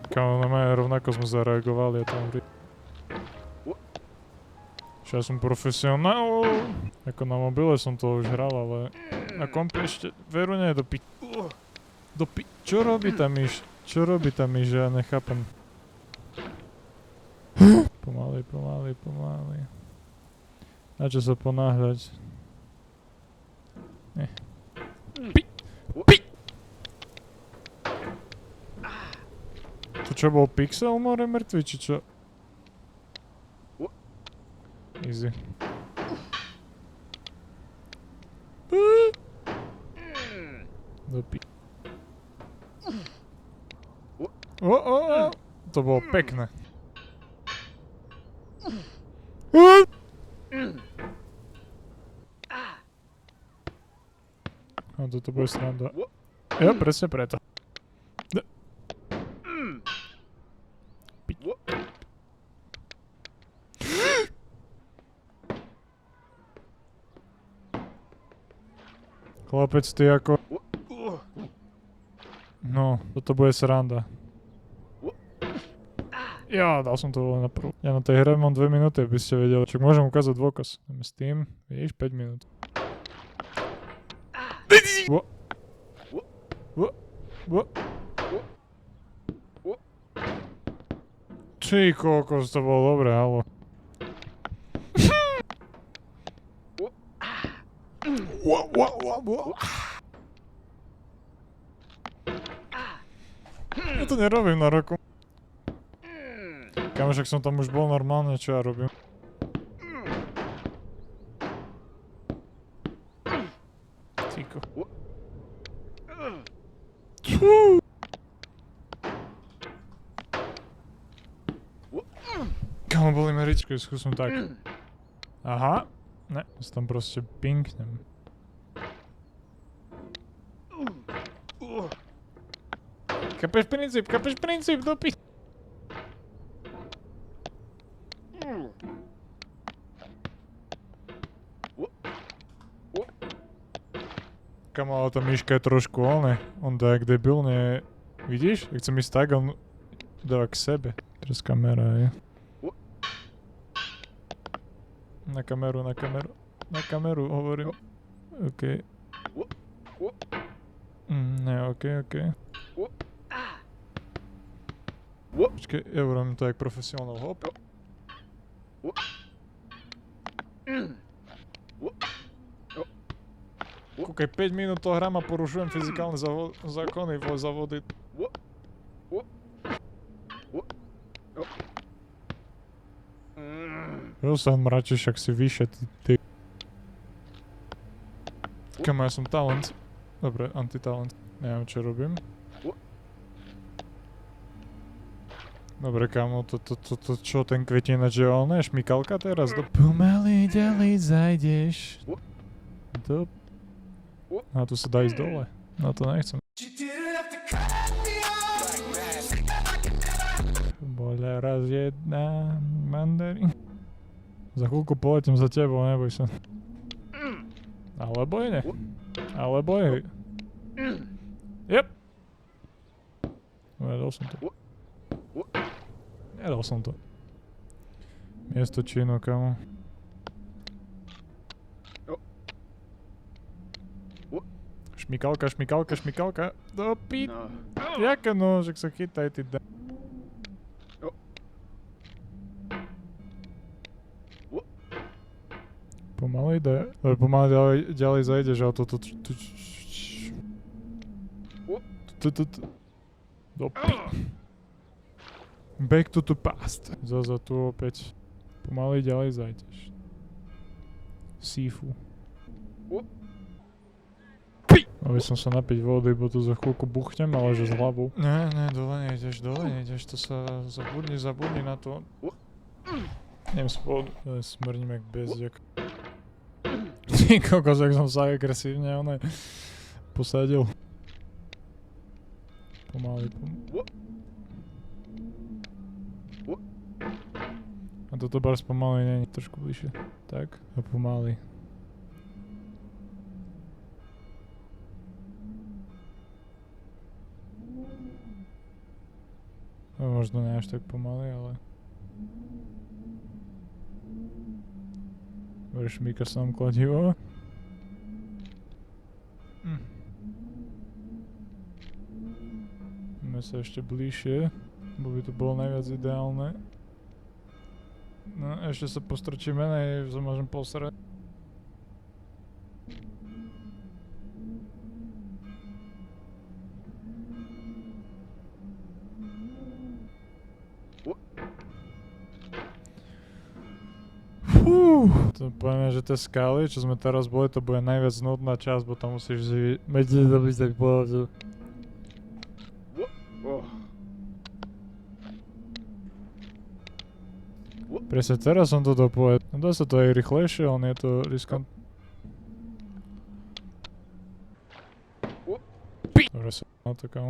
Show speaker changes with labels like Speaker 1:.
Speaker 1: Kámo, na mňa rovnako sme zareagovali a tam hry. Ja som profesionál. Ako na mobile som to už hral, ale na kompe ešte veru nie, čo robí tá myš? Čo robí tá myš, že ja nechápem. Pomaly. Na čo sa ponáhľať? Nie. To čo bol Pixel more mŕtvy, či čo? Easy. Dopi. To bolo pekné. A toto bude sranda. Ja, presne preto. Chlapec, ty ako... No, toto bude sranda. Ja, dal som to len na prvú. Ja na tej hre mám 2 minúty, aby ste vedeli. Čak môžem ukázať dôkaz. S tým, vidíš, 5 minút. Ty kokos, to bolo dobré, halo. Ja to nerobím na roku. Kámo, však som tam už bol normálne, čo ja robím. Cíko. Kámo, boli mi ričky, skúsim tak. Aha. Ne, sa tam proste pinknem. Kapeš princíp, dopi... Kamo, ale tá myška je trošku on dá jak debilne, vidíš? Jak chcem ísť tak, on dáva k sebe. Teraz kamera je. Na kameru hovorím. OK. Ne, OK. Počkej, ja urobím to jak profesionál, hop. Kúkaj, 5 minút to hrám a porušujem fyzikálne zákony vo zavody. Jo sa mračíš, ak si vyššie, ty. Kamo, ja som talent. Dobre, antitalent. Neviem, čo robím. Dobre, kamo, to čo, ten kvetinač je oné? Šmikalka teraz? Pomaly ďalej zajdeš. A tu sa dá ísť dole. No to nechcem. Bola raz jedna mandarín. Za chvíľku poletím za tebou, neboj sa. Alebo je ne. Alebo je. Jep. Nedal som to. Miesto činu, kamo. Šmikalka. Do pít. Jaká no, že sa chytaj, ty da... Pomaly ďalej zajdeš, ale toto... Do pít. Back to the past. Zaza tu opäť. Pomaly ďalej zajdeš. Sifu. Aby som sa napiť vody, bo tu za chvíľku buchnem, ale že z hlavou. Ne, dole nejdeš, to sa zabudni na to. Idem spolu. Smrním jak bezďak. Ty kokos, jak som sa agresívne posadil. Pomaly. A toto bars pomaly není, trošku bližšie. Tak, a pomaly. možno nie až tak pomaly, ale... Budeš Mika sa nám kladivo. Máme sa ešte bližšie, bo by to bolo najviac ideálne. No, ešte sa postrčíme, nej sa môžem posrať. To poviem, že tie skaly, čo sme teraz boli, to bude najviac nudná časť, bo tam musíš medzi dobiť tak povedať. Presne teraz som to dopovedal. Dá sa to aj rýchlejšie, ale je to riskant. Dobre sa na to, kamo.